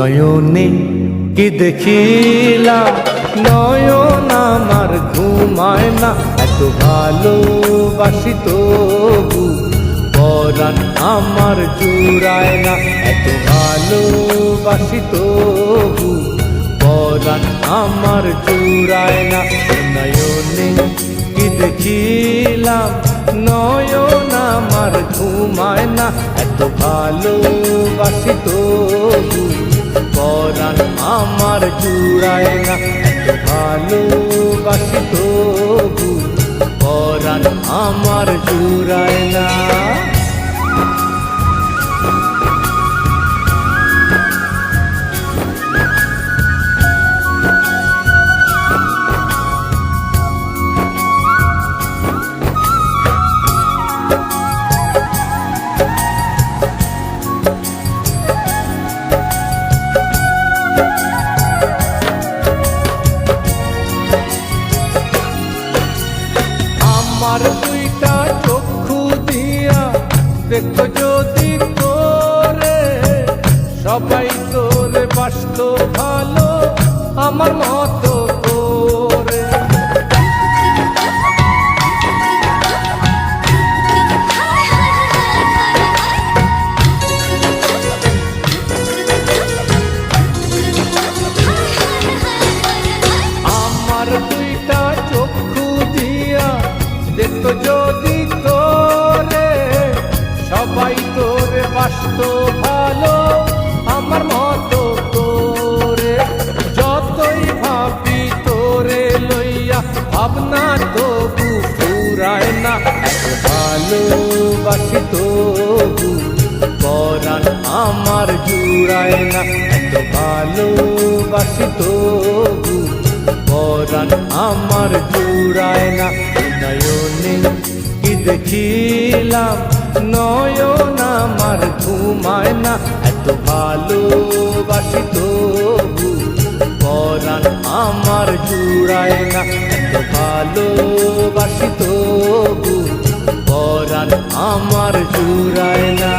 নয়নে কি দেখিলাম, নয়ন আমার ঘুমায় না, এত ভালোবাসি তবু পরাণ আমার জুড়ায় না, এত ভালোবাসি তবু পরাণ আমার জুড়ায় না। নয়নে কি দেখিলাম, নয়ন আমার ঘুমায় না, এত ভালোবাসি তবু পরাণ আমার জুড়ায় না, এত ভালোবাসি তবু পরাণ আমার জুড়ায় না। আমার দুইটা চক্ষু দিয়া দেখো যদি করে, সবাই তোরে বাসত ভালো আমার মতো করে। আমার দুইটা চক্ষু দিয়া দেখো যদি তোরে, সবাই তোরে বাসত ভালো আমার মতো করে। যতই ভাবি তোরে লইয়া ভাবনা তবু ফুরায় না, এত ভালোবাসি তবু পরাণ আমার জুড়ায় না, এত ভালোবাসি তবু পরাণ আমার জুড়ায় না। নয়নে কি দেখিলাম, নয়ন আমার ঘুমায় না, এত ভালোবাসি তবু পরাণ আমার জুড়ায় না, এত ভালোবাসি তবু পরাণ আমার জুড়ায় না।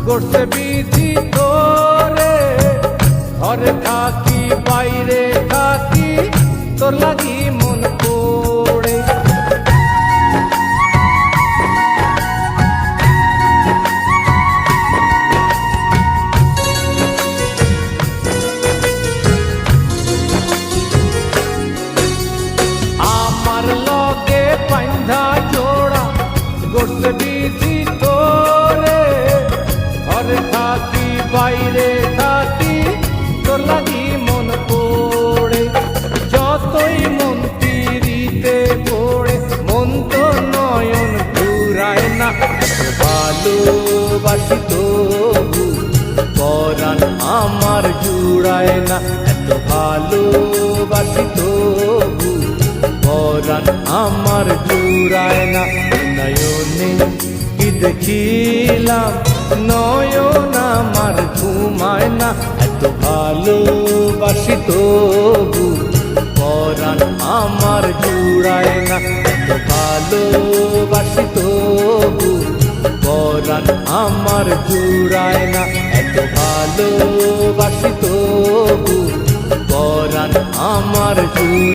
করছে বিধি তোরে, ঘরে থাকি বাইরে থাকি তোর লাগি মন পড়ে। আমার লগে পাইন্ধা জোড়া করছে বিধি তোরে, ঘরে থাকি বাইরে থাকি তোর লাগি মন পড়ে। যতই মন পিরিতে পড়ে মন তো নয়ন ঘুরায় না, এত ভালোবাসি তবু পরাণ আমার জুড়ায় না, এত ভালোবাসি তবু পরাণ আমার জুড়ায় না। নয়নে কি দেখিলাম, নয়ন আমার ঘুমায় না, এত ভালোবাসি তবু পরাণ আমার জুড়ায় না, এত ভালোবাসি তবু পরাণ আমার জুড়ায় না, এত ভালোবাসি তবু পরাণ আমার জুড়ায়।